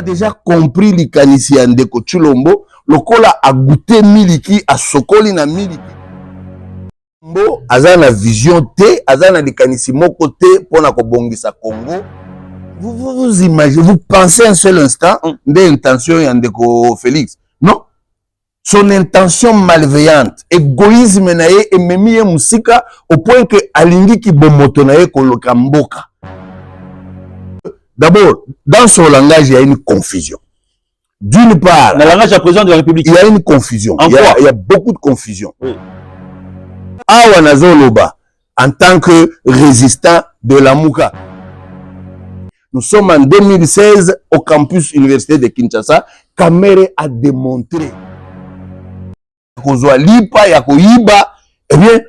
a déjà compris likanisi ya ndeko Tshilombo lokola a goûté miliki a sokoli na miliki mbo azana vision te azana likanisi moko te pona ko bongisa Congo. Vous imaginez, vous pensez un seul instant des intentions ya ndeko Félix? Non, son intention malveillante, égoïsme na ye ememi ye musika au point que alingi ki bomoto na ye koloka mboka. D'abord, dans son langage, il y a une confusion. D'une part, dans le langage du président de la République, il y a une confusion. Il y a beaucoup de confusion. Oui. Awa Nazoloba, en tant que résistant de la Mouka, nous sommes en 2016 au campus université de Kinshasa. Kamere a démontré eh bien,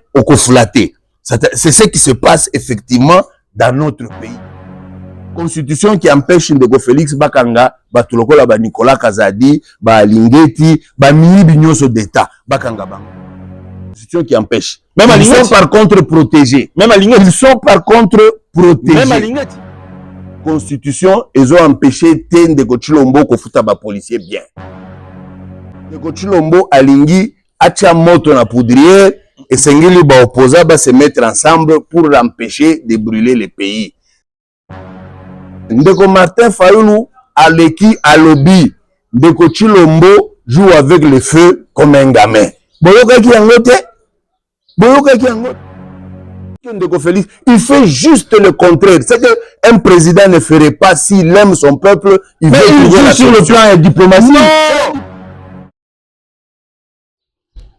c'est ce qui se passe effectivement dans notre pays. Constitution qui empêche Ndeko Félix Bakanga, Batulokola, ba Nicolas Kazadi, ba Lingeti, ba Minibi Nyoso d'État, Bakanga Bang. Constitution qui empêche. Même ils sont par contre protégés. Même à Lingeti. Ils sont par contre protégés. Même à Lingeti. Constitution, ils ont empêché Ndeko Tshilombo kofuta ba policier bien. Ndeko Tshilombo alingi acha moto na poudrière et sengeli ba opposants ba se mettre ensemble pour empêcher de brûler le pays. Ndeko Martin Fayulu aleki alobi Ndeko Tshilombo joue avec le feu comme un gamin. Boyoka ki yangote? Boyoka ki yangote? Ndeko Félix, il fait juste le contraire. C'est que un président ne ferait pas s'il aime son peuple, il veut joue sur le plan diplomatique.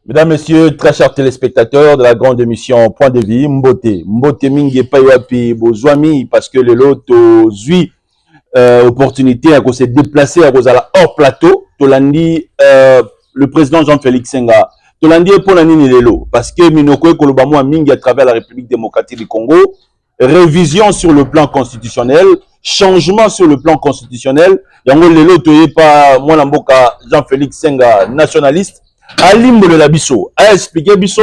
Mesdames, Messieurs, très chers téléspectateurs de la grande émission Point de Vie, Mbote. Mbote mingi payapi bozwami parce que le lot zui opportunité à se déplacer à la hors plateau. Tolandi le président Jean-Félix Senga. Tolandi pour la nini lelo parce que Minoko Kolobamo mingi à travers la République démocratique du Congo. Révision sur le plan constitutionnel, changement sur le plan constitutionnel. Yango lelo toye pas moi l'amboka Jean-Félix Senga nationaliste. Alimbo le labiso a expliqué biso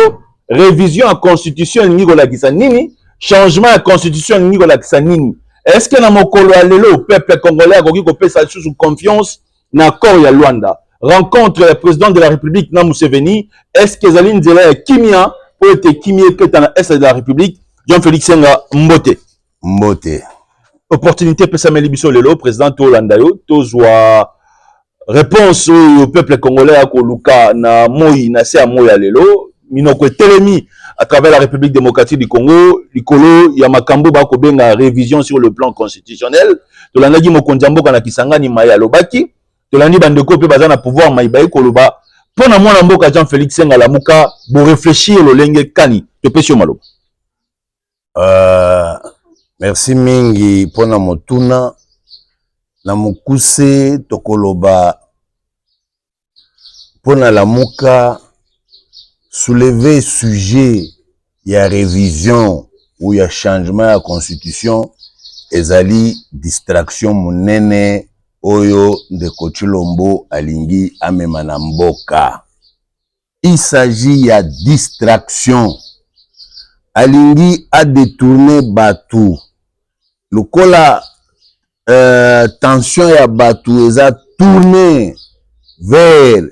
révision à constitution Nicolas Kisanini, changement à constitution Nicolas Kisanini. Est-ce que na mokolo alelo peuple congolais a koki kopesa sous confiance na accord ya Luanda? Rencontre le président de la République na Museveni, est-ce que Zaline Nzela kimia pour être kimia que dans l'est de la République Jean-Félix Senga Mbote. Mbote. Opportunité pesa melibiso lelo président Tolanda yo tozwa réponse au peuple congolais à Koluka na Moï na se Moï lelo minoko telemi à travers la République démocratique du Congo likolo ya makambo ba ko benga révision sur le plan constitutionnel to lanagi mokonjambo kana kisangani maya lobaki to landi bandeko pe bazana pouvoir maibai koloba pona mwana mboka Jean-Félix Senga lamuka bo réfléchir lo lenge kani to pesio malo. Merci mingi pona motuna na mukuse tokoloba pona la muka soulever sujet ya révision ou ya changement ya constitution ezali distraction munene oyo Ndeko Tshilombo alingi amema na mboka. Il s'agit ya distraction alingi a détourner batu lokola tension ya batu eza tourné vers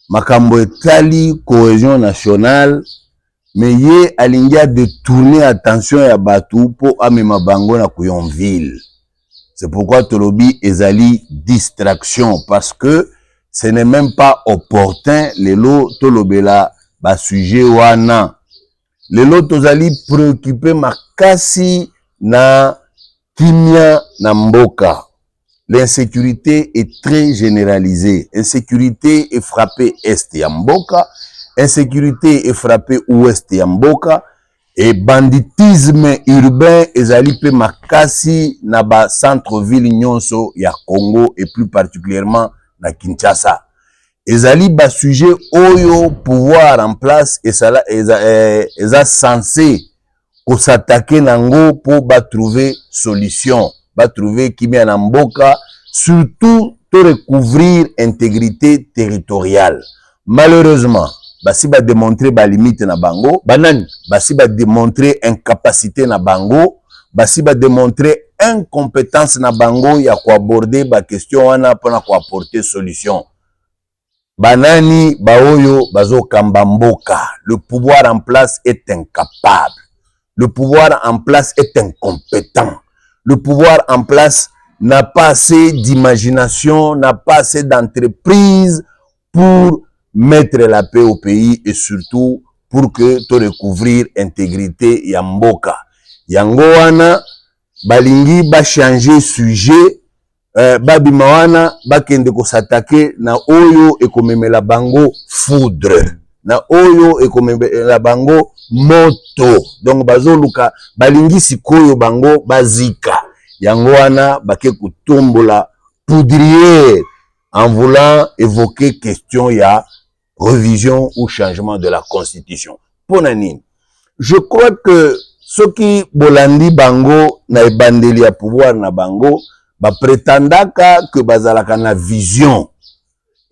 makambo etali cohésion nationale mais ye alingi a détourner attention ya batu po amema bango na Kuyonville. C'est pourquoi tolobi ezali distraction parce que ce n'est même pas opportun lelo tolobela ba sujet wana. Lelo tozali préoccupé makasi na kimia na mboka. L'insécurité est très généralisée. Insécurité est frappée est ya mboka, insécurité est frappée ouest ya mboka et banditisme urbain ezali pe makasi na ba centre-ville nyonso ya Congo et plus particulièrement na Kinshasa. Ezali ba sujet oyo pouvoir en place eza censé ko s'attaquer nango pour ba trouver solution, ba trouver kimia na mboka, surtout to recouvrir intégrité territoriale. Malheureusement, basi ba démontrer ba limite na bango, banani, basi ba démontrer incapacité na bango, basi ba démontrer incompétence na bango ya ko aborder ba question wana pona ko apporter solution. Banani baoyo bazo kamba mboka. Le pouvoir en place est incapable. Le pouvoir en place est incompétent. Le pouvoir en place n'a pas assez d'imagination, n'a pas assez d'entreprise pour mettre la paix au pays et surtout pour que tu recouvrir intégrité ya mboka. Yango wana balingi ba changer sujet, babima wana bakende ko s'attaquer na oyo ekomemela bango foudre, na oyo ekomemela bango moto. Donc bazoluka balingi sikoyo bango bazika. Yango wana bake kutombola poudrière en voulant évoquer question ya révision ou changement de la constitution. Ponanine, je crois que ceux qui bolandi bango na ebandeli ya pouvoir na bango ba prétendaka que bazalaka na vision.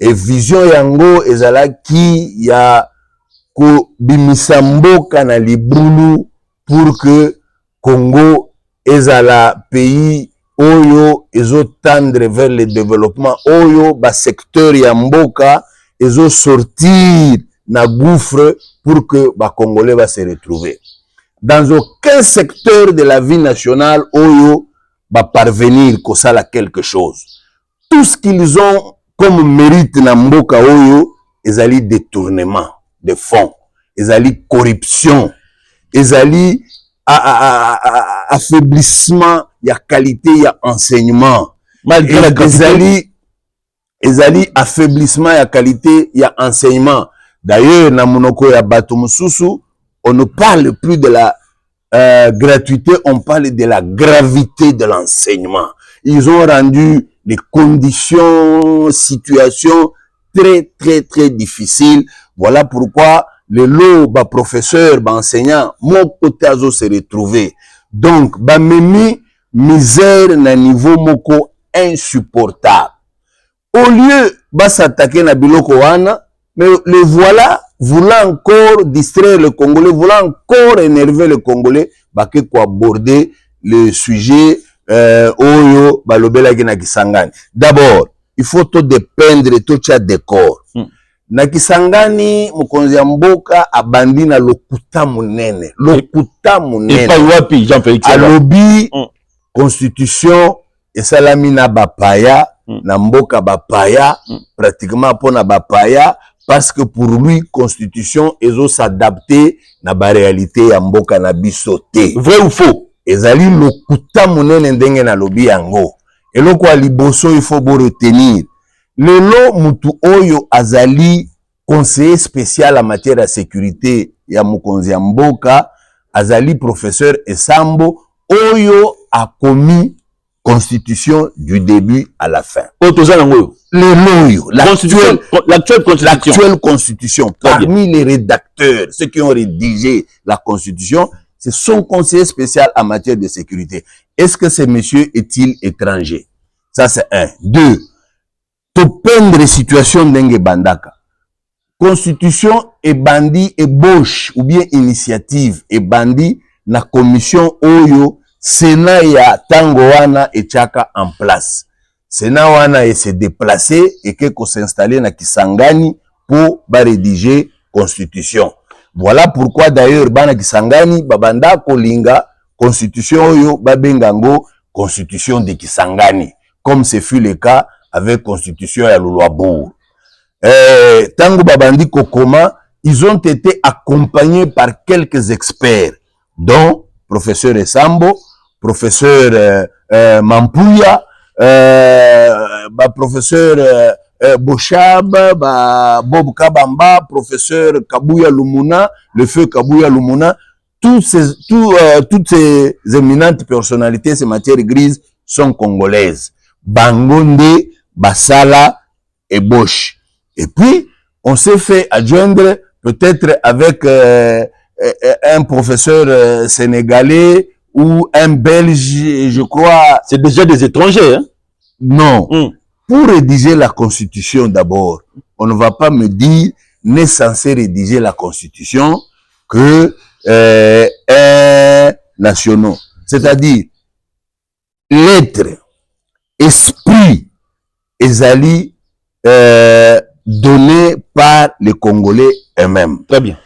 Et vision yango ezalaki ya ko bimisa mboka na libulu pour que Congo ezala pays oyo ezo tendre vers le développement, oyo ba secteur ya mboka ezo sortir na gouffre pour que ba Congolais va se retrouver. Dans aucun secteur de la vie nationale oyo va parvenir kosala quelque chose. Tout ce qu'ils ont comme mérite na mboka oyo ezali détournement de fonds, ezali corruption, ezali affaiblissement ya qualité ya enseignement, malgré la ezali affaiblissement ya qualité ya enseignement. D'ailleurs na monoko ya bato mususu, on ne parle plus de la gratuité, on parle de la gravité de l'enseignement. Ils ont rendu les conditions, situations très difficiles. Voilà pourquoi les lots, bah professeurs, bah enseignants, mon côté azo se retrouver. Donc, bah memi misère na niveau moko insupportable. Au lieu bah s'attaquer na biloko wana, mais le voilà voulant encore distraire le Congolais, voulant encore énerver le Congolais, bah que quoi aborder le sujet oyo balobela ki na Kisangani. D'abord, il faut tout dépeindre tout cha décor. Na Kisangani mokonzi ya mboka abandi na lokuta munene. Lokuta munene. Et pas wapi Jean-Félix alobi constitution esalami na bapaya na mboka bapaya pratiquement pona bapaya parce que pour lui constitution ezo s'adapter na ba réalité ya mboka na biso te. Vrai ou faux? Ezali lokuta munene ndenge na lobi yango. Eloko ya liboso il faut bo retenir. Lelo mutu oyo azali conseiller spécial en matière de sécurité ya mokonzi ya mboka azali professeur Esambo oyo a commis constitution du début à la fin. L'actuelle constitution. Parmi les rédacteurs, ceux qui ont rédigé la constitution, c'est son conseiller spécial en matière de sécurité. Est-ce que ce monsieur est-il étranger? Ça c'est un. Deux, to peindre situation d'enge bandaka. Constitution et bandi et boche ou bien initiative et bandi na commission oyo Sénat ya tango wana echaka en place. Sénat wana et se déplacer et que s'installer na Kisangani pour ba rédiger constitution. Voilà pourquoi d'ailleurs bana Kisangani babanda kolinga constitution oyo babengango constitution de Kisangani comme ce fut le cas avec constitution ya Luluabour. Tango babandi kokoma, ils ont été accompagnés par quelques experts dont professeur Esambo, professeur Mampuya, professeur Bochab, Bob Kabamba, professeur Kabuya Lumuna, le feu Kabuya Lumuna, toutes ces éminentes personnalités, ces matières grises sont congolaises. Bangonde, Basala et Bosch. Et puis, on s'est fait adjoindre peut-être avec un professeur sénégalais ou un belge, je crois. C'est déjà des étrangers, hein? Non. Pour rédiger la constitution d'abord, on ne va pas me dire, n'est censé rédiger la constitution que un national. C'est-à-dire, l'être, esprit, ezali donné par les Congolais eux-mêmes. Très bien.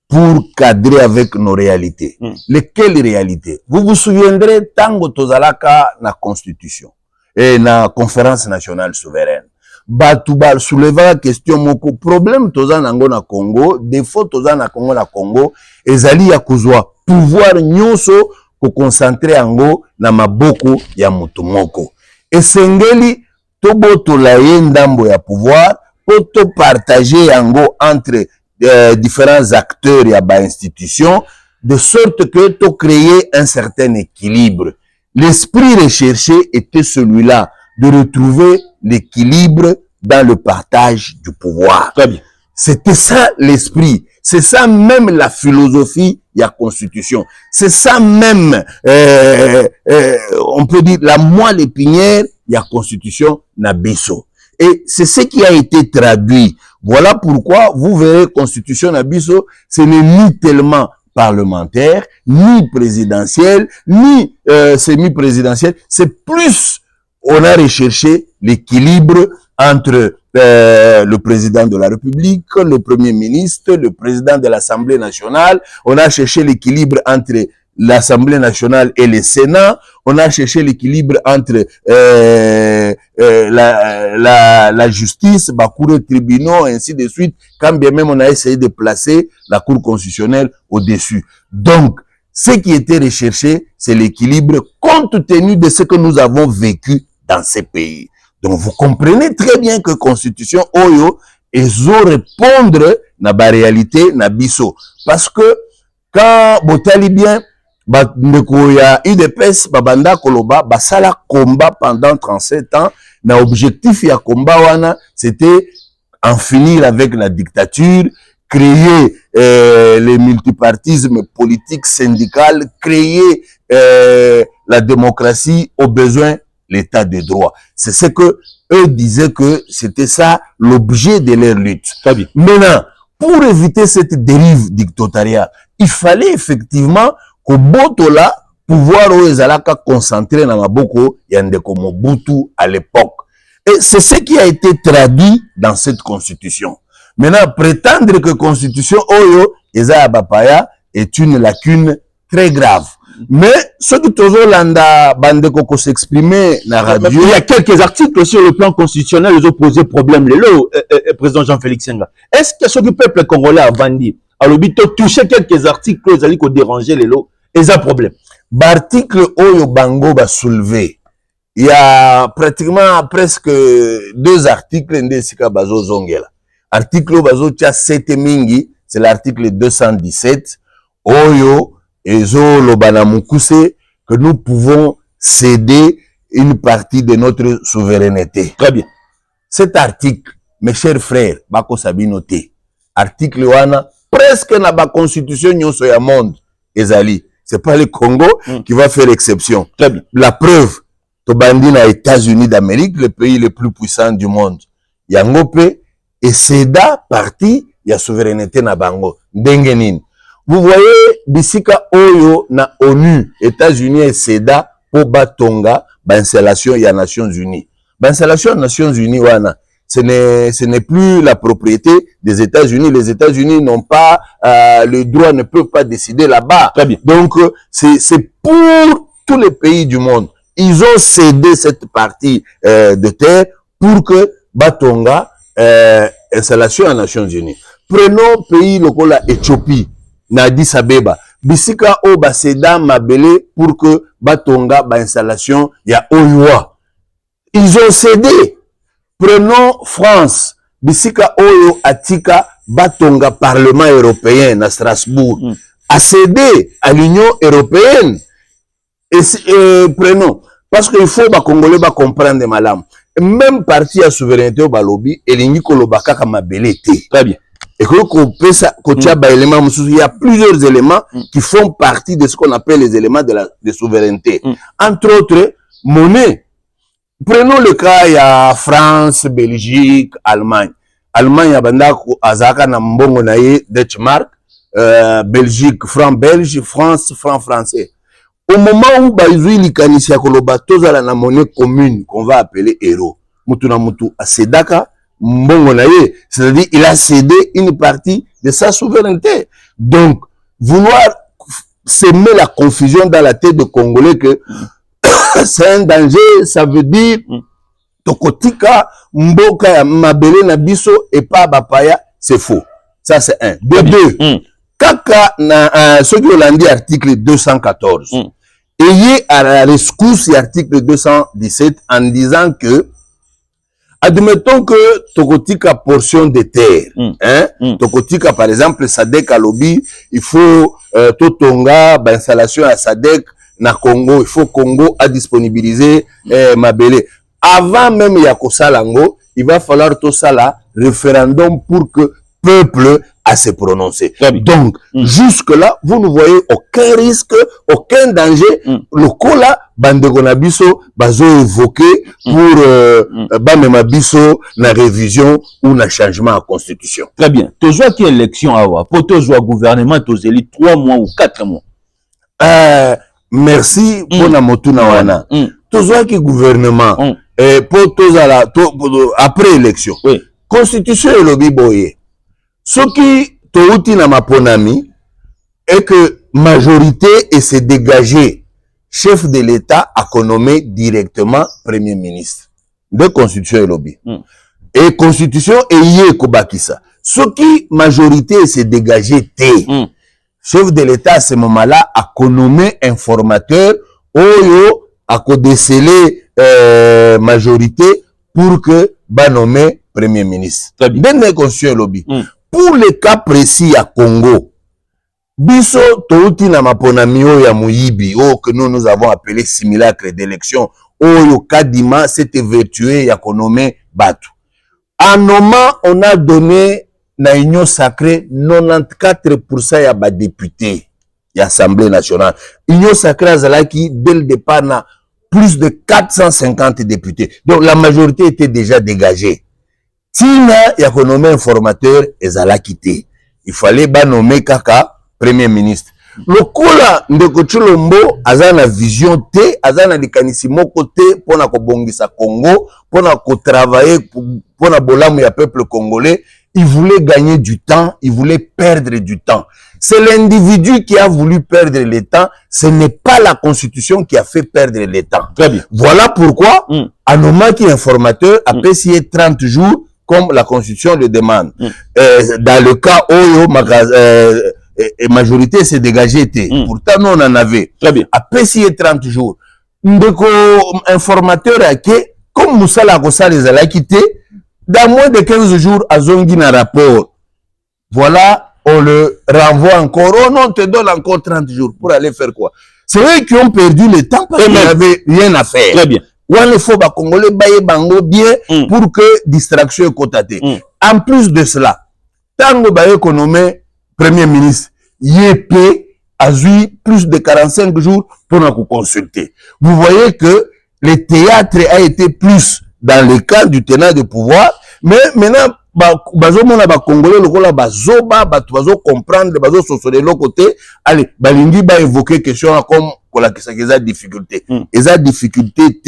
Pour cadrer avec nos réalités. Lesquelles réalités? Vous vous souviendrez, tango tozalaka na constitution et na conférence nationale souveraine. Batouba souleva la question moko problème toza nango na Congo, défaut toza na Congo na Congo, ezali ya kuzwa pouvoir nyonso ko concentrer ango na maboko ya mutu moko. Esengeli tobotola ye ndambo ya pouvoir po to partager yango entre différents acteurs et institutions, de sorte que tu créer un certain équilibre. L'esprit recherché était celui-là, de retrouver l'équilibre dans le partage du pouvoir. Très bien. C'était ça l'esprit. C'est ça même la philosophie de la Constitution. C'est ça même, on peut dire, la moelle épinière de la Constitution Nabiso. Et c'est ce qui a été traduit. Voilà pourquoi vous verrez Constitution Nabiso, ce n'est ni tellement parlementaire, ni présidentiel, ni semi-présidentiel. C'est plus, on a recherché l'équilibre entre le président de la République, le premier ministre, le président de l'Assemblée nationale. On a cherché l'équilibre entre l'Assemblée nationale et le Sénat. On a cherché l'équilibre entre la justice, la cour de tribunaux, ainsi de suite, quand bien même on a essayé de placer la Cour constitutionnelle au-dessus. Donc, ce qui était recherché, c'est l'équilibre compte tenu de ce que nous avons vécu dans ces pays. Donc, vous comprenez très bien que Constitution Oyo, ils ont répondre na ba réalité, na biso. Parce que, quand botali bien, ndeko ya UDPS babanda koloba basala combat pendant 37 ans, na objectif ya combat wana c'était en finir avec la dictature, créer le multipartisme politique syndical, créer la démocratie, au besoin l'état de droit. C'est ce que eux disaient que c'était ça l'objet de leur lutte. Maintenant, pour éviter cette dérive dictatoriale, il fallait effectivement que Botola pouvoir ezalaka concentré na maboko ya ndeko Mobutu à l'époque. Et c'est ce qui a été traduit dans cette constitution. Maintenant, prétendre que constitution Oyo eza ya bapaya est une lacune très grave. Mais ce que Tozolanda Bandeko s'exprimer na radio, il y a quelques articles sur le plan constitutionnel, ils ont posé problème. Le président Jean-Félix Senga. Est-ce que ce que le peuple congolais a vendu, alors il a touché quelques articles, ils allaient déranger les lots, ils ont problème. L'article Oyo Bango va soulever. Il y a pratiquement presque 2 articles ndesika bazo zongela. Article bazo tia 7 mingi, c'est l'article 217. Oyo Ezo Lobana Mukuse, que nous pouvons céder une partie de notre souveraineté. Très bien. Cet article, mes chers frères, bako sabinote. Article wana, presque na ba constitution nyonso ya monde, ezali. C'est pas le Congo qui va faire exception. Très bien. La preuve, Tobandi na États-Unis d'Amérique, le pays le plus puissant du monde. Yangope, et céda partie, ya souveraineté na bango. Dengenin. Vous voyez, bisika oyo na ONU, États-Unis et CEDA, pour batonga, installation ya Nations Unies. Installation Nations Unies, wana, ce n'est plus la propriété des États-Unis. Les États-Unis n'ont pas, le droit, ne peuvent pas décider là-bas. Donc, c'est pour tous les pays du monde. Ils ont cédé cette partie de terre pour que batonga, installation à Nations Unies. Prenons pays local Éthiopie. Na Addis Abeba, bisika o baseda mabele pour que batonga ba installation ya Oyoa. Ils ont cédé. Prenons France, bisika oyo atika batonga Parlement européen na Strasbourg, a cédé à l'Union européenne. Et prenons, parce qu'il faut ba Congolais ba comprendre malam. Même parti à souveraineté au balobi, elingi kolobaka kama belete. Très bien. Et il y a plusieurs éléments qui font partie de ce qu'on appelle les éléments de souveraineté. Entre autres, monnaie. Prenons le cas, il y a France, Belgique, Allemagne. Allemagne, il y a Azaka na mbongo na ye, Deutschmark, Belgique, franc belge, France, franc français. au moment où bazui likanisi ya koloba tozala na monnaie commune qu'on va appeler euro, mutu na mutu a sedaka mbongo na ye, c'est-à-dire il a cédé une partie de sa souveraineté. Donc vouloir semer la confusion dans la tête de Congolais que c'est un danger, ça veut dire tokotika mboka ya mabele na biso et pas bapaya, c'est faux. Ça c'est un. De deux, kaka na ceux qui ont dit article 214. Ayez à la rescousse l'article 217 en disant que admettons que tokotika portion de terre, tokotika par exemple Sadek à lobby, il faut totonga installation à Sadek na Congo, il faut Congo à disponibiliser mabele. Avant même Yakosalango, il va falloir tout ça là référendum pour que peuple à se prononcer. Donc jusque-là, vous ne voyez aucun risque, aucun danger. Le coup là, Bandegonabiso, bazo évoqué pour Bamemabiso, la révision ou le changement à la constitution. Très bien. Tozoa qui élection à voir, pour tozoa gouvernement, tozeli 3 mois ou 4 mois. Merci pour la motuna wana. Tozoa qui gouvernement, pour tozala, après élection. Oui. Constitution et lobby boye. Ce qui touti na maponami est que majorité et se dégager chef de l'État a nommé directement premier ministre de constitution et lobby. Et constitution et yé kobakisa. Ce qui majorité et se dégager té. Chef de l'État à ce moment-là a nommé informateur oyo a décelé majorité pour que ba nommer premier ministre. Dans constitution et lobby. Pour le cas précis à Congo, biso touti na maponami ya muyibi, que nous avons appelé simulacre d'élection, oyo kadima s'était vertué ya konomé batu. En nommant, on a donné na union sacrée 94% ya ba députés ya Assemblée nationale. Union sacrée azalaki dès le départ na plus de 450 députés. Donc la majorité était déjà dégagée. Tina ya konomé informateur ezala quitté. Il fallait ba nommer kaka premier ministre. Le kola ndeko Tshilombo azana vision te, azana likanisi moko te pona ko bongisa Congo, pona ko travailler pona bolamu ya peuple congolais. Il voulait gagner du temps, il voulait perdre du temps. C'est l'individu qui a voulu perdre le temps, ce n'est pas la constitution qui a fait perdre le temps. Très bien. Voilà pourquoi Anoma qui est informateur a payé 30 jours comme la constitution le demande. Dans le cas où majorité s'est dégagée, pourtant nous on en avait. Très bien. A payé 30 jours. Ndeko informateur a que comme Moussa Lagosa les a quitté, dans moins de 15 jours à Zongi na rapport. Voilà, on le renvoie encore. Oh non, on te donne encore 30 jours pour aller faire quoi? C'est eux qui ont perdu le temps parce qu'ils n'avaient rien à faire. Très bien. Il faut que Congolais baye bango bien pour que distraction est constatée. En plus de cela, tango baye nommé premier ministre, YP a eu plus de 45 jours pour nous consulter. Vous voyez que le théâtre a été plus dans le cas du tenant de pouvoir, mais maintenant, bazo mona ba Congolais lokola bazoba bazo comprendre bazo sosole l'autre côté. Allez, balingi ba évoquer question comme la difficulté. Et ça difficulté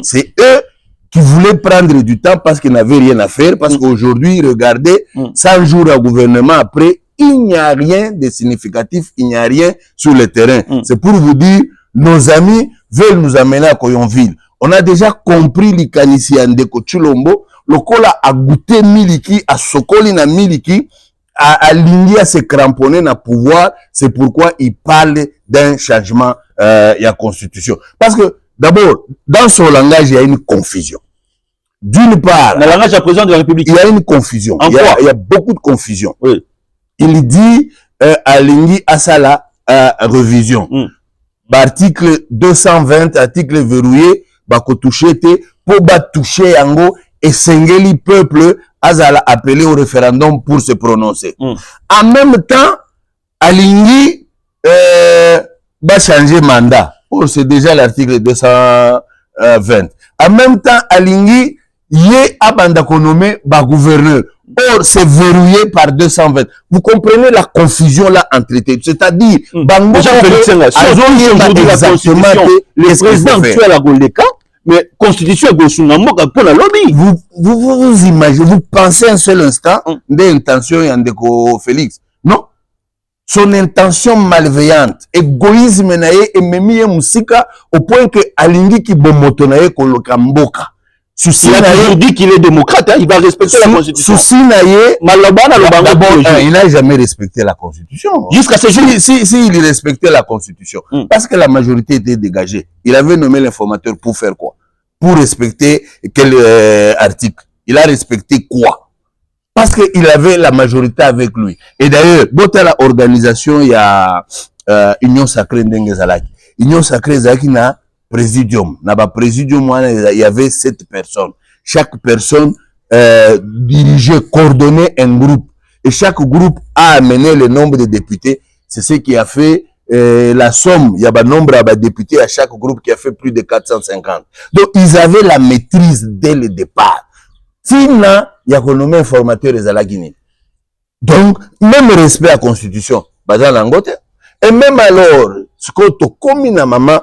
c'est eux qui voulaient prendre du temps parce qu'ils n'avaient rien à faire, parce qu'aujourd'hui, regardez, 100 jours à gouvernement après, il n'y a rien de significatif, il n'y a rien sur le terrain. C'est pour vous dire, nos amis veulent nous amener à Koyonville. On a déjà compris l'ikanisi ya Ndeko Tshilombo, le kola a goûté miliki, a sokoli na miliki, a aligné à se cramponner na pouvoir, c'est pourquoi il parle d'un changement il y a constitution. Parce que d'abord, dans son langage, il y a une confusion. D'une part, dans le langage du président de la République, il y a une confusion. Il y a beaucoup de confusion. Oui. Il dit aligné à ça la révision. Article 220, article verrouillé, bako touché te, pour ba toucher yango, et sengeli peuple, azala appelé au référendum pour se prononcer. En même temps, aligné, va changer mandat. Oh, c'est déjà l'article 220. En même temps, aligné, yé abanda konomé ba gouverneur. Or, c'est verrouillé par 220. Vous comprenez la confusion là entre les deux. C'est-à-dire, Bango, aujourd'hui la constitution, le président actuel a Goleka, mais constitution est pour la lobby. Vous imaginez, vous pensez un seul instant d'intention Yandeko Félix. Non. Son intention malveillante, égoïsme nae et memi musika au point que alingi ki bomoto nae koloka mboka. Il a toujours dit qu'il est démocrate, hein, il va respecter la constitution. Il n'a jamais respecté la constitution. Jusqu'à ce jour. Si il respectait la constitution, parce que la majorité était dégagée, il avait nommé l'informateur pour faire quoi? Pour respecter quel article? Il a respecté quoi? Parce qu'il avait la majorité avec lui. Et d'ailleurs, dans la organisation, il y a Union Sacrée Ndengezalaki. Union Sacrée Zalaki na présidium. Dans présidium, il y avait 7 personnes. Chaque personne dirigeait, coordonnait un groupe. Et chaque groupe a amené le nombre de députés. C'est ce qui a fait la somme. Il y a un nombre de députés à chaque groupe qui a fait plus de 450. Donc, ils avaient la maîtrise dès le départ. Finalement, il y a un nommé informateur des Alaguini. Donc, même respect à la Constitution, et même alors, ce qu'on te commune à maman,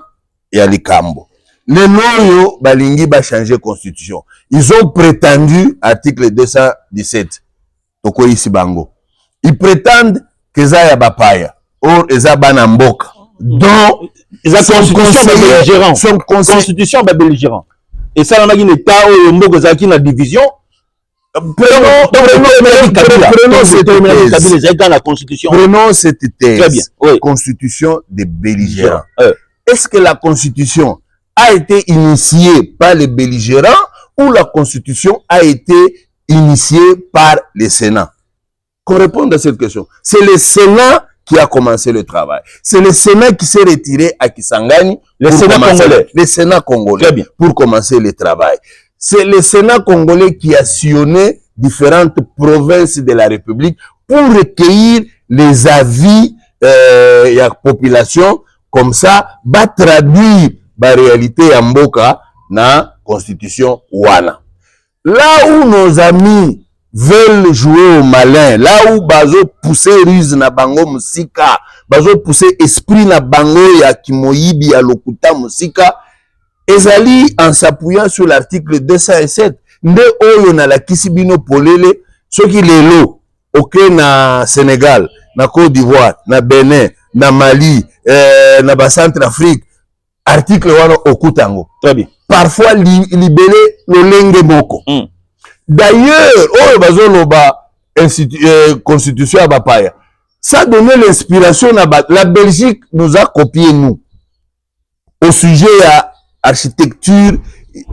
il y a les Kambo. Les noyaux, balingi va changer constitution. Ils ont prétendu, article 217, toko ici bango. Ils prétendent que ça y a bapaya. Or, ils ont banamboka. Donc, ils ont constitution belligérant. Et ça, on a dit l'état où Mboko Zaki la division. Prenons cette thèse. Très bien. Oui. Constitution des belligérants. Est-ce que la constitution a été initiée par les belligérants ou la constitution a été initiée par le Sénat? Qu'on réponde à cette question. C'est le Sénat qui a commencé le travail. C'est le Sénat qui s'est retiré à Kisangani. Le Sénat congolais. Très bien. Pour commencer le travail. C'est le Sénat congolais qui a sillonné différentes provinces de la République pour recueillir les avis de la population. Comme ça, va traduire la réalité en Mboka na constitution wana. Là où nos amis veulent jouer au malin, là où bazo pousser ruse na bango musika, bazo pousser esprit na bango ya kimoyibi ya lokuta musika, ezali en s'appuyant sur l'article 207, nde oyo na la kisibino polele, soki lelo, ok na Sénégal, na Côte d'Ivoire, na Bénin, na Mali, na ba Centrafrique, article wana okutango. Très bien. Parfois libéré lolenge moko. D'ailleurs, oyo bazo loba constitution ya bapaya. Ça donnait l'inspiration la Belgique nous a copié nous. Au sujet ya architecture,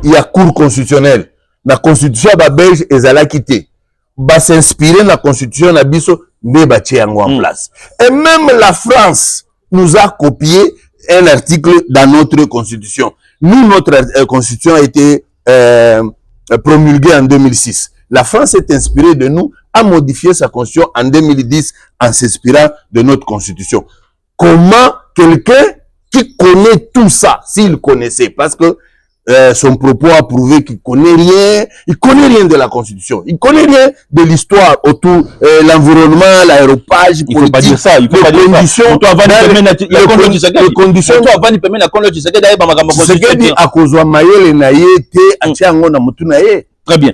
il y a cour constitutionnelle. La constitution ya belge ezala quitté. Ba s'inspirer la constitution na biso nde batie yango en place. Et même la France nous a copié un article dans notre constitution. Nous, notre constitution a été promulguée en 2006. La France s'est inspirée de nous, a modifié sa constitution en 2010 en s'inspirant de notre constitution. Comment quelqu'un qui connaît tout ça, s'il connaissait, parce que son propos a prouvé qu'il connaît rien de la Constitution. Il connaît rien de l'histoire autour l'environnement, l'aéropage, il faut pas dire ça, il faut pas dire ça. Les conditions très bien.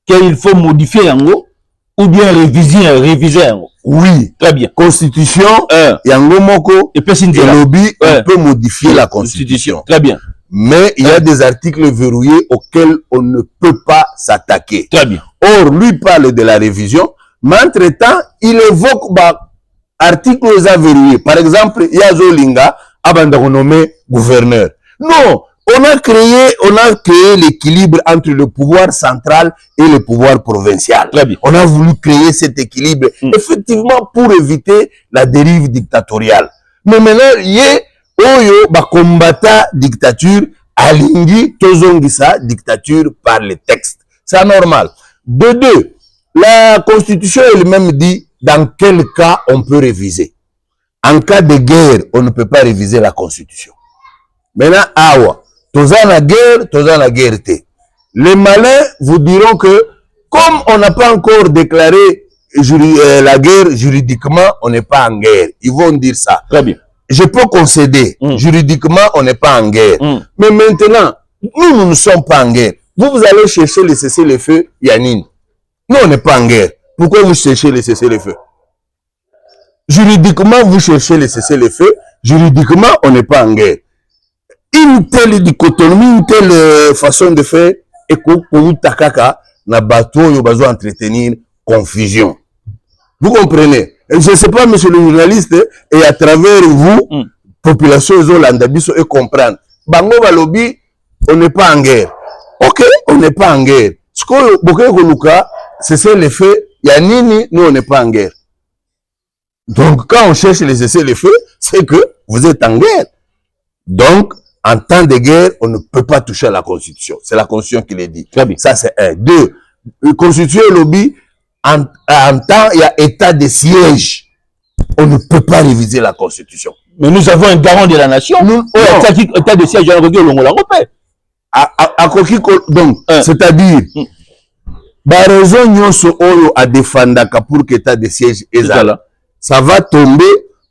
Qu'il faut modifier yango ou bien réviser yango. Oui, très bien. Constitution, yango moko, et le lobby, on peut modifier la Constitution. Très bien. Mais il y a des articles verrouillés auxquels on ne peut pas s'attaquer. Très bien. Or, lui parle de la révision, mais entre-temps, il évoque articles verrouillés. Par exemple, Yazo Linga a renommé gouverneur. Non, on a créé l'équilibre entre le pouvoir central et le pouvoir provincial. Très bien. On a voulu créer cet équilibre, effectivement, pour éviter la dérive dictatoriale. Mais maintenant, il y a combattant dictature, alingi tozongisa dictature par les textes. C'est normal. De deux, la Constitution elle-même dit dans quel cas on peut réviser. En cas de guerre, on ne peut pas réviser la Constitution. Maintenant, awa. Toza na guerre te. Les malins vous diront que comme on n'a pas encore déclaré la guerre juridiquement, on n'est pas en guerre. Ils vont dire ça. Très bien. Je peux concéder. Juridiquement, on n'est pas en guerre. Mais maintenant, nous ne sommes pas en guerre. Vous allez chercher le cessez-le-feu, Yanine. Nous, on n'est pas en guerre. Pourquoi vous cherchez le cessez-le-feu? Juridiquement, vous cherchez le cessez-le-feu. Juridiquement, on n'est pas en guerre. Une telle dichotomie, une telle façon de faire, et pour vous, takaka, na bateau, vous besoin d'entretenir confusion. Vous comprenez? Et je ne sais pas, monsieur le journaliste, et à travers vous, population Zolandabiso, et comprendre. Bango Balobi, on n'est pas en guerre. Ok, on n'est pas en guerre. Ce que Boké c'est l'effet, Yanini, nous on n'est pas en guerre. Donc quand on cherche les cessez-le-feu, c'est que vous êtes en guerre. Donc, en temps de guerre, on ne peut pas toucher à la Constitution. C'est la Constitution qui le dit. Très bien. Ça, c'est un. Deux, la Constitution lobby, en temps, il y a état de siège. On ne peut pas réviser la Constitution. Mais nous avons un garant de la nation. État de siège, donc, c'est-à-dire, la raison nyonso oyo a défendre pour que l'état de siège ça va tomber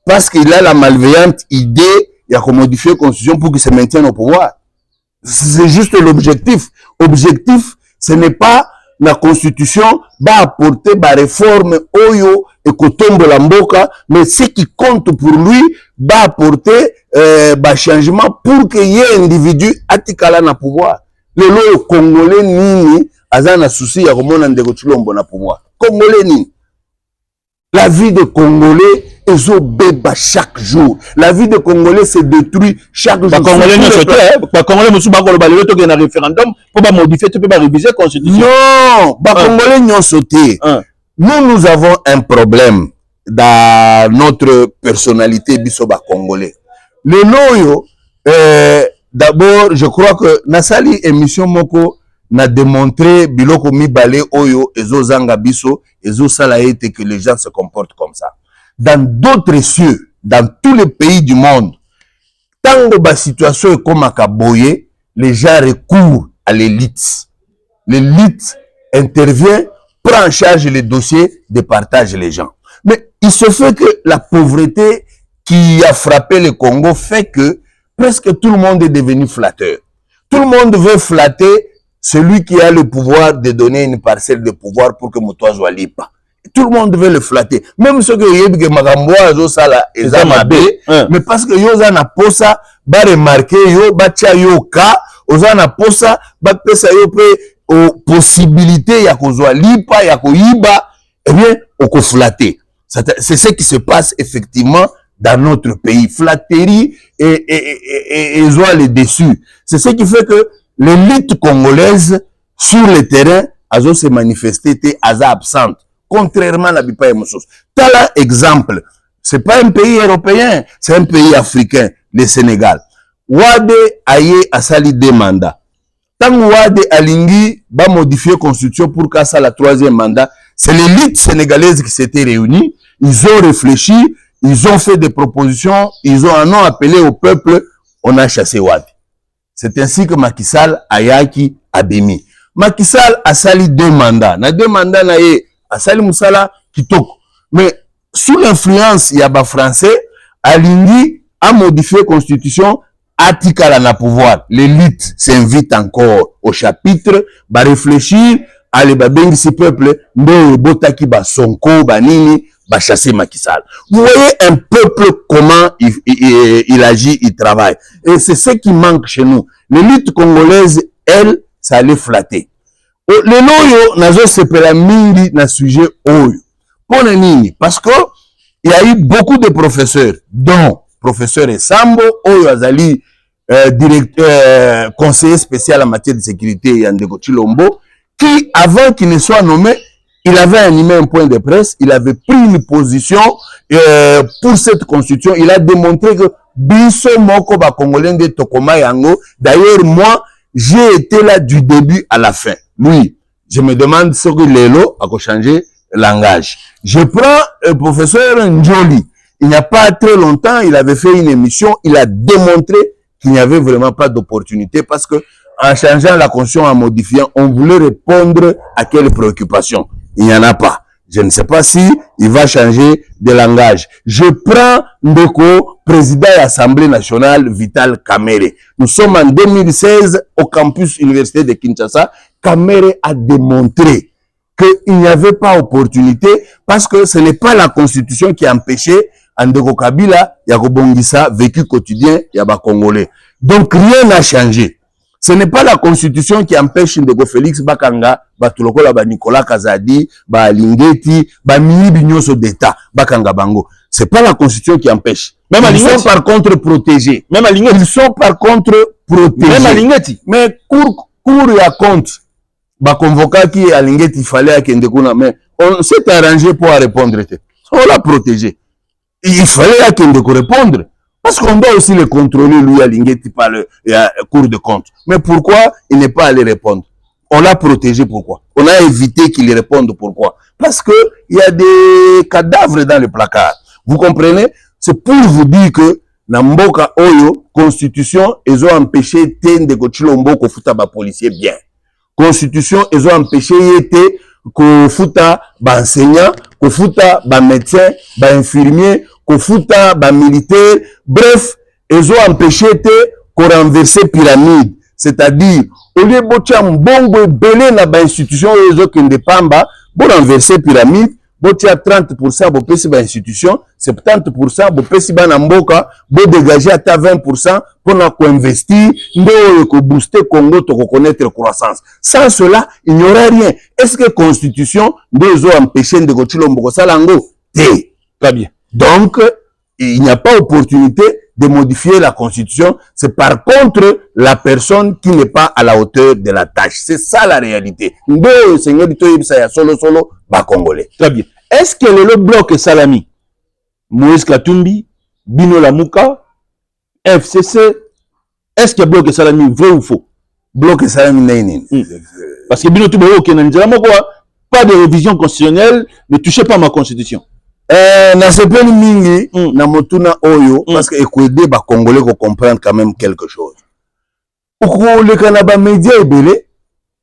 parce qu'il a la malveillante idée il y a modifier la Constitution pour qu'il se maintienne au pouvoir. C'est juste l'objectif. Objectif, ce n'est pas la Constitution va apporter la réforme oyo et que tombe la mboka, mais ce qui compte pour lui va apporter changement pour qu'il y ait un individu atikala na pouvoir. Le Congolais nini azana souci ya komona ndeko Tshilombo na pouvoir. Congolais nini? La vie de Congolais est au béba chaque jour. La vie de Congolais se détruit chaque jour. Congolais ne se Congolais ne sont pas encore le référendum pour modifier, tu peux pas réviser la Constitution. Non, Congolais n'ont sauté. Nous avons un problème dans notre personnalité bisoba Congolais. Le noyo, d'abord, je crois que Nasali émission Moko n'a démontré biloko mibale oyo ezo zanga biso ezo salaete que les gens se comportent comme ça. Dans d'autres cieux, dans tous les pays du monde, tant que la situation est comme à Kaboye, les gens recourent à l'élite. L'élite intervient, prend en charge les dossiers, départage les gens. Mais il se fait que la pauvreté qui a frappé le Congo fait que presque tout le monde est devenu flatteur. Tout le monde veut flatter celui qui a le pouvoir de donner une parcelle de pouvoir pour que Moutoua soit libre. Tout le monde veut le flatter. Même ceux qui ont dit Magamboa, mais parce que yo na posa, ba remarquer yo, ba tia yo ka, na posa, ba pesa yo pe possibilité ya kozwa lipa, ya koyiba, eh bien, oko flatter. C'est ce qui se passe effectivement dans notre pays. Flatterie et soit les déçus. C'est ce qui fait que l'élite congolaise, sur le terrain, a se manifesté, a absente. Contrairement à la Bipa et Moussos. Tel exemple, c'est pas un pays européen, c'est un pays africain, le Sénégal. Wade aye asali deux mandats. Tant Wade alingi va modifier la constitution pour qu'à ça la troisième mandat, c'est l'élite sénégalaise qui s'était réunie, ils ont réfléchi, ils ont fait des propositions, ils ont un nom appelé au peuple, on a chassé Wade. C'est ainsi que Macky Sall ayaki abimi. Macky Sall a sali deux mandats. Na deux mandats na ye asali musala kitoko. Mais sous l'influence yaba français, alingi a modifié la constitution, atikala na pouvoir. L'élite s'invite encore au chapitre, ba réfléchir, ale ba bengisi peuple, ndo botaki ba sonko, ba nini, ba chasser Macky Sall. Vous voyez un peuple comment il agit, il travaille. Et c'est ce qui manque chez nous. L'élite congolaise, elle, ça allait flatter. Le noyo nazo sepela mingi na sujet oyo. Pona nini? Parce que il y a eu beaucoup de professeurs, dont professeur Esambo, oyo azali conseiller spécial en matière de sécurité Yandeko Tshilombo, qui avant qu'il ne soit nommé, il avait animé un point de presse, il avait pris une position pour cette constitution, il a démontré que biso moko ba congolais de tokoma yango. D'ailleurs moi, j'ai été là du début à la fin. Oui, je me demande ce que Lelo a changé langage. Je prends le professeur Njoli. Il n'y a pas très longtemps, il avait fait une émission, il a démontré qu'il n'y avait vraiment pas d'opportunité parce que en changeant la constitution, en modifiant, on voulait répondre à quelles préoccupations? Il n'y en a pas. Je ne sais pas si il va changer de langage. Je prends Ndeko, président de l'Assemblée nationale, Vital Kamerhe. Nous sommes en 2016 au campus université de Kinshasa. Kamerhe a démontré qu'il n'y avait pas opportunité parce que ce n'est pas la constitution qui a empêché Ndeko Kabila, Yakobongisa, vécu quotidien, Yaba Congolais. Donc rien n'a changé. Ce n'est pas la constitution qui empêche Ndeko Félix Bakanga, Batulokola, ba Nicolas Kazadi, ba Lingeti, ba Minibi Nyoso d'État, Bakanga Bango. C'est pas la constitution qui empêche. Même ils sont par contre protégés. Même à Lingeti. Ils sont par contre protégés. Même à Lingeti. Mais cour et compte, ba convoqué qui à Lingeti, il fallait qu'il Ndeko, mais on s'est arrangé pour répondre. On l'a protégé. Il fallait qu'il Ndeko répondre. Parce qu'on doit aussi le contrôler, lui, à Lingeti, par le Cour de compte. Mais pourquoi il n'est pas allé répondre? On l'a protégé, pourquoi? On a évité qu'il réponde, pourquoi? Parce que il y a des cadavres dans le placard. Vous comprenez? C'est pour vous dire que, na mboka oyo, constitution, ils ont empêché Ndeko Tshilombo ko futa ba policier bien. Constitution, ils ont empêché yete ko futa ba enseignant, ko futa ba médecin, ba infirmier, Kofuta, ba militaire, bref, ils ont empêché qu'on renverse pyramide. C'est-à-dire, au lieu de botia mbongo belé na ba institution, ils ont qu'une dépamba, pour renverser pyramide, botia 30% bo pesi ba institution, 70% bo pesi ba namboka, bo dégager à 20% pour na co-investir, ndo ko booster Congo, to connaître croissance. Sans cela, il n'y aurait rien. Est-ce que constitution, ils ont empêché de Tshilombo ko salango? Pas bien. Donc, il n'y a pas opportunité de modifier la constitution. C'est par contre la personne qui n'est pas à la hauteur de la tâche. C'est ça la réalité. Ndo Seigneur solo ba congolais. Très bien. Est-ce que le bloc Salami, Moïse Katumbi, Bino Lamuka, FCC, est-ce que le bloc Salami vrai ou faux? Bloc Salami n'est Parce que Bino Tubo pas de révision constitutionnelle, ne touchez pas ma constitution. Na sepeli mingi na motuna oyo parce que écouter ba congolais ko comprendre quand même quelque chose. Oko le kanaba média ebele,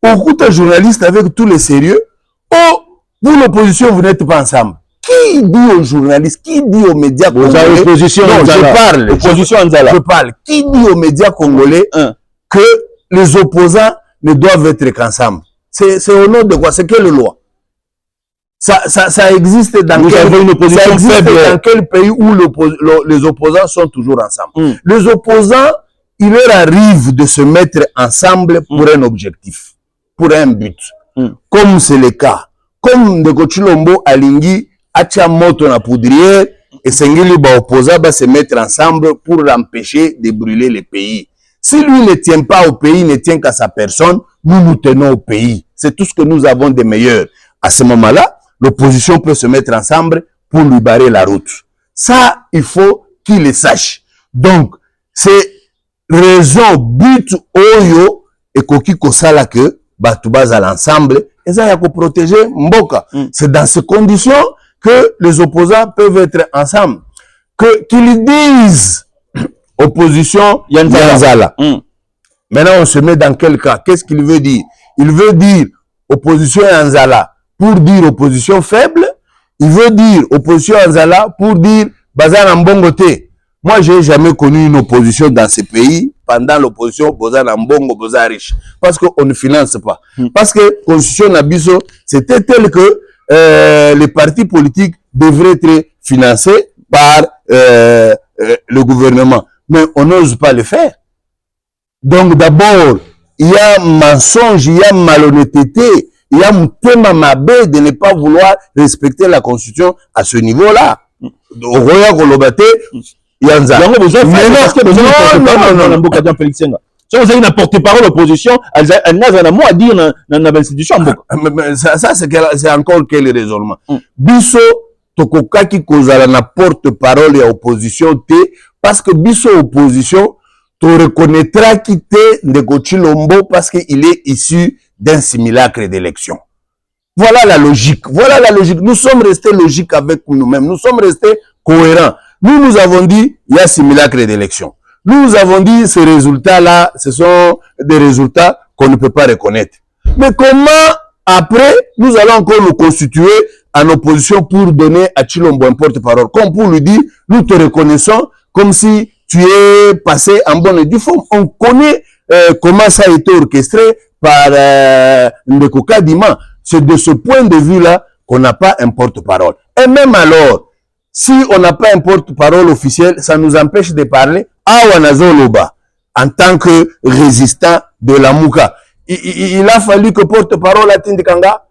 okuta journaliste avec tout le sérieux. Oh, vous l'opposition vous n'êtes pas ensemble. Qui dit aux journalistes, qui dit aux médias congolais? Opposition non, je parle. Opposition je parle. Qui dit aux médias congolais que les opposants ne doivent être qu'ensemble? C'est au nom de quoi? C'est quelle loi? Ça existe dans quel pays où les opposants sont toujours ensemble. Les opposants, il leur arrive de se mettre ensemble pour un objectif, pour un but. Comme c'est le cas. Comme Ndeko Tshilombo Alingi, Acha Moto na poudrière, et Sengeli ba opposants va se mettre ensemble pour l'empêcher de brûler le pays. Si lui ne tient pas au pays, ne tient qu'à sa personne, nous tenons au pays. C'est tout ce que nous avons de meilleur. À ce moment-là, l'opposition peut se mettre ensemble pour lui barrer la route. Ça, il faut qu'il le sache. Donc, c'est raison, but, oyo, et koki kosala que, batubaz à l'ensemble, et ça, y a qu'on protéger Mboka. C'est dans ces conditions que les opposants peuvent être ensemble. Qu'ils disent, opposition, Yanzala. Maintenant, on se met dans quel cas? Qu'est-ce qu'il veut dire? Il veut dire, opposition Yanzala. Pour dire opposition faible, il veut dire opposition Anzala pour dire Bazan Mbongote. Moi, j'ai jamais connu une opposition dans ce pays. Pendant l'opposition, Bazan Mbongo, Bazan riche. Parce qu'on ne finance pas. Parce que la constitution Nabiso, c'était tel que les partis politiques devraient être financés par le gouvernement. Mais on n'ose pas le faire. Donc d'abord, il y a mensonge, il y a malhonnêteté. Il y a un thème mabé de ne pas vouloir respecter la constitution à ce niveau-là. Au Royal Golobate, il y a un zan. Non, vous avez porte-parole l'opposition, elle n'a mot à dire dans l'institution. Ça, c'est encore quel raisonnement. Biso, tokokaki kozala na porte-parole et opposition te, parce que biso opposition, tu reconnaîtras qui t'est Ndeko Tshilombo parce qu'il est issu d'un simulacre d'élection. Voilà la logique. Voilà la logique. Nous sommes restés logiques avec nous-mêmes. Nous sommes restés cohérents. Nous avons dit, il y a simulacre d'élection. Nous avons dit ces résultats-là, ce sont des résultats qu'on ne peut pas reconnaître. Mais comment après, nous allons encore nous constituer en opposition pour donner à Tshilombo un porte-parole, comme pour lui dire, nous te reconnaissons comme si tu es passé en bonne et due forme. On connaît comment ça a été orchestré par Ndeko Kadima. C'est de ce point de vue-là qu'on n'a pas un porte-parole. Et même alors, si on n'a pas un porte-parole officiel, ça nous empêche de parler à Wanazoloba en tant que résistant de la Mouka. Il a fallu que porte-parole à Tindikanga,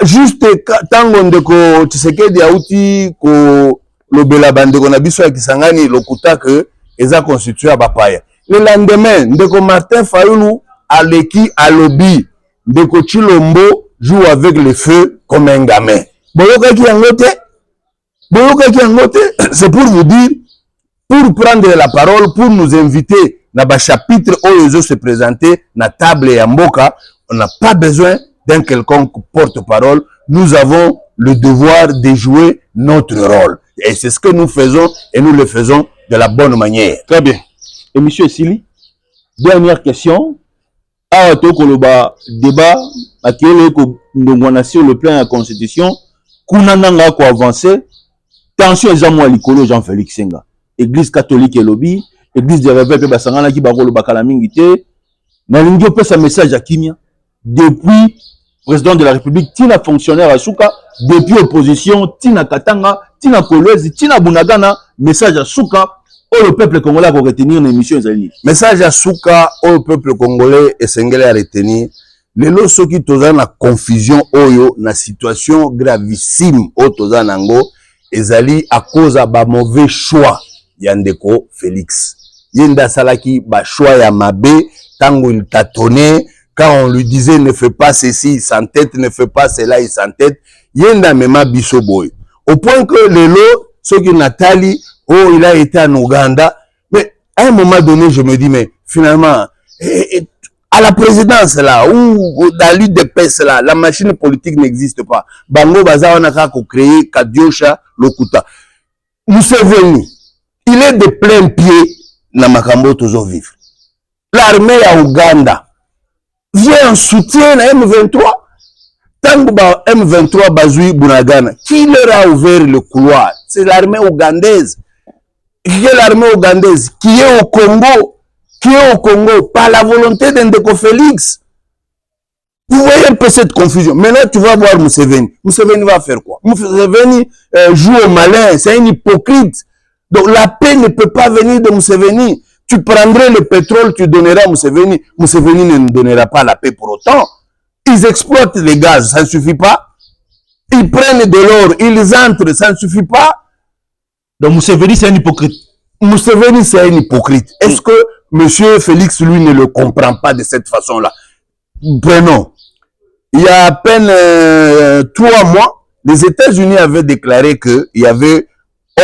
juste tango ndeko Tshisekedi auti ko lobela bandeko na biso ya Kisangani lokuta que eza constitué à Bapaya. Le lendemain, ndeko Martin Fayulu aleki alobi, ndeko Tshilombo joue avec le feu comme un gamin. Boyoka ki yangote? C'est pour vous dire, pour prendre la parole, pour nous inviter dans le chapitre où les autres se présenter, na table et mboka, on n'a pas besoin d'un quelconque porte-parole. Nous avons le devoir de jouer notre rôle. Et c'est ce que nous faisons et nous le faisons de la bonne manière. Très bien. Et monsieur Sili, dernière question. Ah, Koloba, débat, à qui sur le plan de la Constitution, Kounananga ko avancer, tension est à l'icolo Jean-Félix Senga. Église catholique et lobby, église de réveil, Basangana qui barre le bakalamingité. Mais l'Indio peut sa message à Kimia. Depuis président de la République, Tina fonctionnaire à Souka, depuis opposition, Tina Katanga, Tina Kolwezi, Tina Bunagana, message à Souka, où le peuple congolais va retenir une émission. Message à Souka, où le peuple congolais est singulier à retenir. Les lots qui sont la confusion, oyo, na situation gravissime, au Tozanango, ezali à cause de mauvais choix, Yandeko Félix. Yenda Salaki, ba choix ya mabe, tango il tâtonnait, quand on lui disait ne fais pas ceci, il s'entête, ne fais pas cela, il s'entête. Yenda mema biso boy. Au point que les lots, ceux qui Nathalie, oh, il a été en Ouganda. Mais à un moment donné, je me dis, mais finalement, à la présidence là, ou dans l'UDPS là, la machine politique n'existe pas. Bango Baza, on a créé Kadiosha Lokuta. Museveni, il est de plein pied dans Makambo toujours vivre. L'armée à Ouganda vient en soutien à M23. Tango M23 Bazui Bunagana, qui leur a ouvert le couloir? C'est l'armée ougandaise. Qui est l'armée ougandaise? Qui est au Congo? Qui est au Congo par la volonté d'Ndeko Félix. Vous voyez un peu cette confusion. Maintenant, tu vas voir Museveni. Museveni va faire quoi? Museveni joue au malin. C'est un hypocrite. Donc la paix ne peut pas venir de Museveni. Tu prendrais le pétrole, tu donneras à Museveni. Museveni ne nous donnera pas la paix pour autant. Ils exploitent les gaz, ça ne suffit pas. Ils prennent de l'or, ils entrent, ça ne suffit pas. Donc Museveni, c'est un hypocrite. Museveni, c'est un hypocrite. Est-ce que monsieur Félix, lui, ne le comprend pas de cette façon-là? Prenons. Il y a à peine 3 mois, les États-Unis avaient déclaré qu'il y avait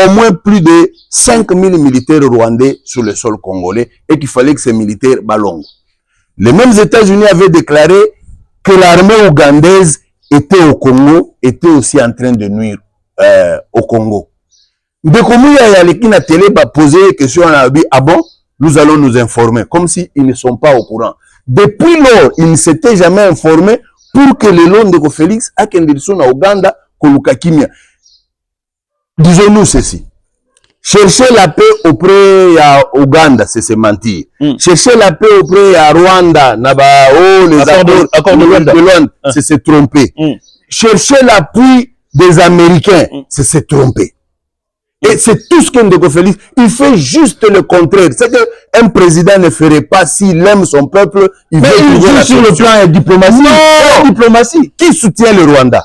au moins plus de 5000 militaires rwandais sur le sol congolais et qu'il fallait que ces militaires ballonnent. Les mêmes États-Unis avaient déclaré que l'armée ougandaise était au Congo, était aussi en train de nuire au Congo. Ndekoumouya et Alekina Télé va poser des questions à dit, ah bon, nous allons nous informer, comme s'ils ne sont pas au courant. Depuis lors, ils ne s'étaient jamais informés pour que le long de Félix a qu'un à Ouganda, Koluka Kimia. Disons-nous ceci. Chercher la paix auprès de Ouganda, c'est se mentir. Chercher la paix auprès de Rwanda, les accords de Londres, c'est se tromper. Chercher l'appui des Américains, c'est se tromper. Et c'est tout ce qu'Ndeko Félix, il fait juste le contraire. C'est qu'un président ne ferait pas s'il aime son peuple, il veut trouver la sur le plan diplomatique. Non, diplomatie. Qui soutient le Rwanda?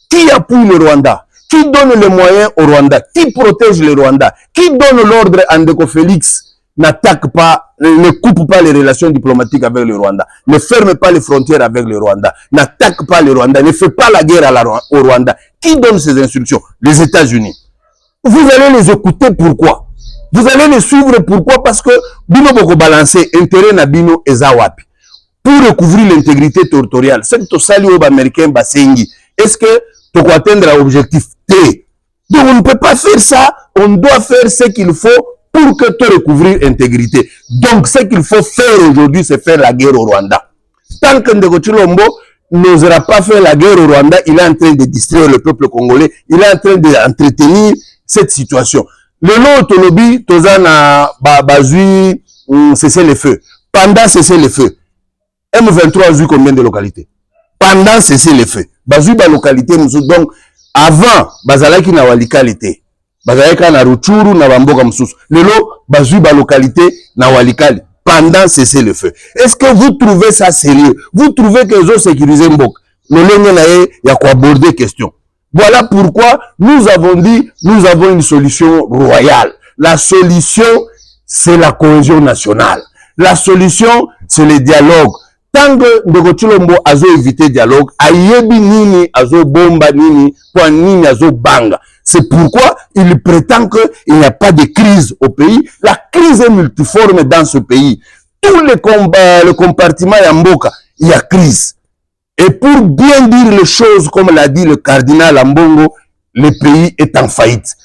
Qui appuie le Rwanda? Qui donne les moyens au Rwanda? Qui protège le Rwanda? Qui donne l'ordre à Ndeko Félix? N'attaque pas, ne coupe pas les relations diplomatiques avec le Rwanda. Ne ferme pas les frontières avec le Rwanda. N'attaque pas le Rwanda. Ne fait pas la guerre au Rwanda. Qui donne ces instructions? Les États-Unis. Vous allez les écouter pourquoi? Vous allez les suivre pourquoi? Parce que Bino Boko balancer intérêt na Bino Ezawapi. Pour recouvrir l'intégrité territoriale. C'est que tu salues aux Américains Basengi. Est-ce que tu peux atteindre l'objectif T? Donc on ne peut pas faire ça. On doit faire ce qu'il faut pour que tu recouvrir intégrité. Donc, ce qu'il faut faire aujourd'hui, c'est faire la guerre au Rwanda. Tant que Ndeko Tshilombo n'osera pas faire la guerre au Rwanda, il est en train de distraire le peuple congolais, il est en train d'entretenir cette situation. Le lot lobby, Tozana Bazui, cesser les feux. Pendant cesser les feux, M23 a eu combien de localités? Pendant cesser les feux. Bazui ba localité, donc, avant, Bazalaki na walikalité. Bazalaki na Ruchuru, na Bamboka Msusu. Le lot, Bazui ba localité, na walikali. Pendant cesser le feu. Est-ce que vous trouvez ça sérieux? Vous trouvez que les autres sécurisent Mbok? Le il y a quoi aborder question. Voilà pourquoi nous avons dit, nous avons une solution royale. La solution, c'est la cohésion nationale. La solution, c'est le dialogue. Tant que Ndeko Tshilombo azo éviter le dialogue, ayebi nini azo bomba nini, pour nini azo banga. C'est pourquoi il prétend qu'il n'y a pas de crise au pays. La crise est multiforme dans ce pays. Tous les combats, le compartiment Yamboka, il y a crise. Et pour bien dire les choses, comme l'a dit le cardinal Ambongo, le pays est en faillite.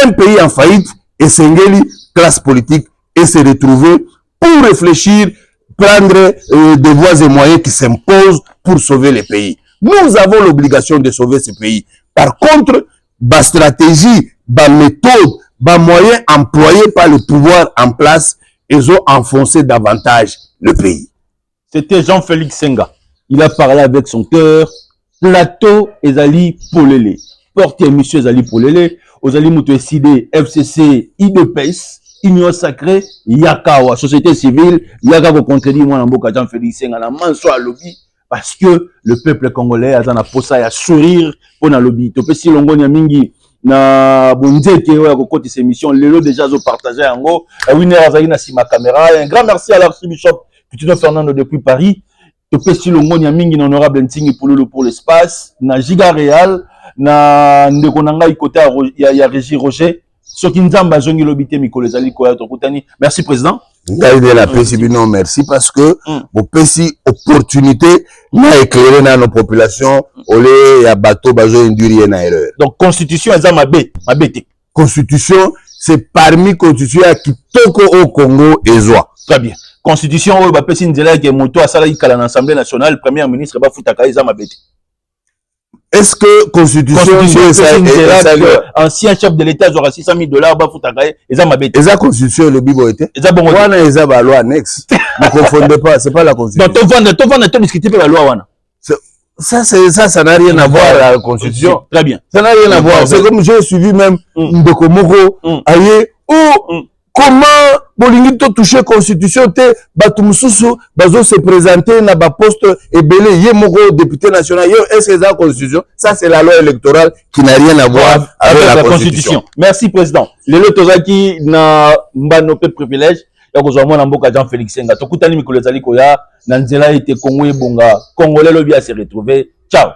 Un pays en faillite, et Sengeli, classe politique, et se retrouver pour réfléchir, prendre des voies et moyens qui s'imposent pour sauver le pays. Nous avons l'obligation de sauver ce pays. Par contre, la stratégie, la méthode, les moyens employés par le pouvoir en place, ils ont enfoncé davantage le pays. C'était Jean-Félix Senga. Il a parlé avec son cœur. Plateau Ezali Polele. Porte émission Ezali Polele. Ozali Moutou SID, FCC, IDPS, Union Sacrée, Yakawa, Société Civile, Yakawa contredit moi en Boka Jean-Félix Senga, la manso à lobby. Parce que le peuple congolais a un posa à sourire pour la lobby. Tu peux si l'on gagne mingi na bonzeke ouais côté ces émissions lelo déjà zo partager en gros winner azali na sima caméra. Un grand merci à l'archbishop Coutinho Fernando depuis Paris. Tu peux si l'on gagne mingi honorable Ntingi pour l'espace na Giga Real na ndeko nanga côté ya Régie Roger. Soki nzamba zongi lobité mikolo ezali ko ya tokutani. Merci président. Non, merci parce que vous avez opportunité d'éclairer dans nos populations au lieu de bateau bazo induire une erreur. Donc constitution est ma bête. Constitution c'est parmi constitution qui toko au Congo et Zoa. Très bien. Constitution au ba pesi nzela ke moto asala ikala na Assemblée nationale premier ministre ba futaka eza ma bête. Est-ce que constitution ancien chef de l'État aura $600,000 ba futaka eza ma bête. Eza constitution le bibo était. Eza bon. Wana eza ba loi annexe. Ne confondez pas, c'est pas la constitution. Donc ton vendre discuter la loi wana. Ça n'a rien à voir avec la constitution. Très bien. Ça n'a rien à voir. C'est comme j'ai suivi même Ndeko Moko aye ou comment bolingi to toucher constitution te batu mususu bazo se présenter na ba poste ebele ye moko député national yo est-ce que c'est la constitution? Ça c'est la loi électorale qui n'a rien à voir avec la constitution. Merci président. Lelo tozaki na mbano pe privilège ya kozwa mwana mboka Jean-Félix Senga tokutani mikolo ezali koya na nzela ete Congo ebonga Congolais lobi a se retrouver. Ciao.